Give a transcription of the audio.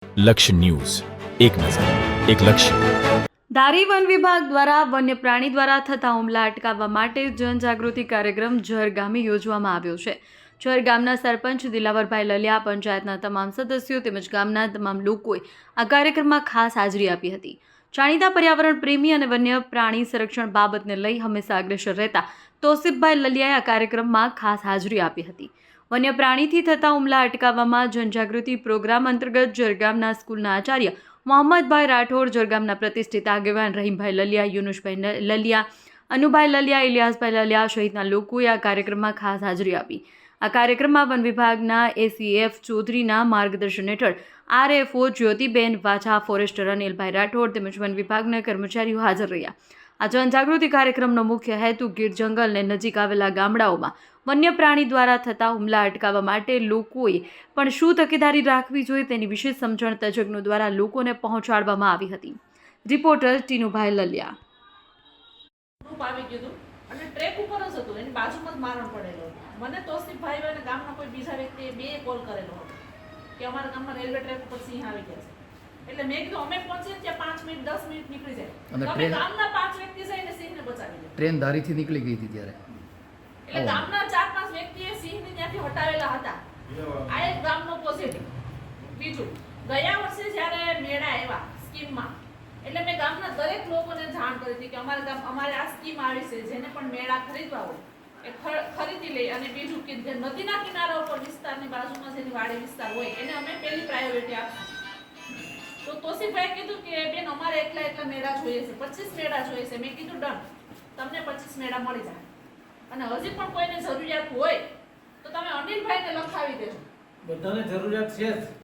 લક્ષ્ય ન્યૂઝ, એક નજર, એક લક્ષ્ય. ધારી વન વિભાગ દ્વારા વન્ય પ્રાણી દ્વારા થતા હુમલા અટકાવવા માટે જનજાગૃતિ કાર્યક્રમ ઝર ગામે યોજવામાં આવ્યો છે. ઝર ગામના સરપંચ દિલાવરભાઈ લલિયા, પંચાયતના તમામ સદસ્યો તેમજ ગામના તમામ લોકોએ આ કાર્યક્રમમાં ખાસ હાજરી આપી હતી. જાણીતા પર્યાવરણ પ્રેમી અને વન્ય પ્રાણી સંરક્ષણ બાબતને લઈ હંમેશા અગ્રેસર રહેતા તોસીફભાઈ લલિયાએ આ કાર્યક્રમમાં ખાસ હાજરી આપી હતી. વન્ય પ્રાણીથી થતા હુમલા અટકાવવામાં જનજાગૃતિ પ્રોગ્રામ અંતર્ગત જરગામના સ્કૂલના આચાર્ય મોહમ્મદભાઈ રાઠોડ, જરગામના પ્રતિષ્ઠિત આગેવાન રહીમભાઈ લલિયા, યુનુસભાઈ લલિયા, અનુભાઈ લલિયા, ઇલિયાસભાઈ લલિયા સહિતના લોકોએ આ કાર્યક્રમમાં ખાસ હાજરી આપી. આ કાર્યક્રમમાં વન વિભાગના એસીએફ ચૌધરીના માર્ગદર્શન હેઠળ આરએફઓ જ્યોતિબેન વાછા, ફોરેસ્ટર અનિલભાઈ રાઠોડ તેમજ વન વિભાગના કર્મચારીઓ હાજર રહ્યા. આ જનજાગૃતિ કાર્યક્રમનો મુખ્ય હેતુ ગીર જંગલને નજીક આવેલા ગામડાઓમાં વન્ય પ્રાણી દ્વારા થતા હુમલા અટકાવવા માટે લોકોએ પણ શું તકેદારી રાખવી જોઈએ તેની વિશેષ સમજણ તજજ્ઞો દ્વારા લોકોને પહોંચાડવામાં આવી હતી. રિપોર્ટર ટીનુભાઈ લલિયા. આવી ગયું હતું અને ટ્રેક ઉપર જ હતું, એની બાજુમાં જ મારણ પડેલો હતો. મને તોસીફભાઈ અને ગામના કોઈ બીજા વ્યક્તિએ બે કોલ કરેલો હતો કે અમારા ગામમાં રેલવે ટ્રેક ઉપર સિંહ આવી ગયા છે. એટલે મેં કીધું અમે પહોંચીએ ત્યાં 5 મિનિટ 10 મિનિટ નીકળી જાય, તમે ગામના 5 વ્યક્તિ જઈને સિંહને બચાવી લે. ટ્રેન ધારીથી નીકળી ગઈ હતી ત્યારે એટલે ગામના 4-5 વ્યક્તિએ સિંહને ત્યાંથી હટાવેલા હતા. આ એક ગામનો પોઝિટિવ. બીજું, ગયા વર્ષે જ્યારે મેળા આવ્યા સ્કીમમાં, એટલે મેં ગામના દરેક લોકોને જાણ કરી હતી કે અમારે આ સ્કીમ આવી છે, જેને પણ મેળા ખરીદવા હોય એ ખરીદી લે. અને બીજું કે જે નદીના કિનારા ઉપર વિસ્તારની બાજુમાં જેની વાડી વિસ્તાર હોય એને અમે પહેલી પ્રાયોરિટી આપીશું. તો તોસીફભાઈ કીધું કે બેન અમારે એટલા મેળા જોઈએ છે, 25 મેળા જોઈએ છે. મેં કીધું ડન, તમને 25 મેળા મળી જાય. અને હજી પણ કોઈને જરૂરિયાત હોય તો તમે અનિલભાઈને લખાવી દેજો. બધાને જરૂરિયાત છે જ.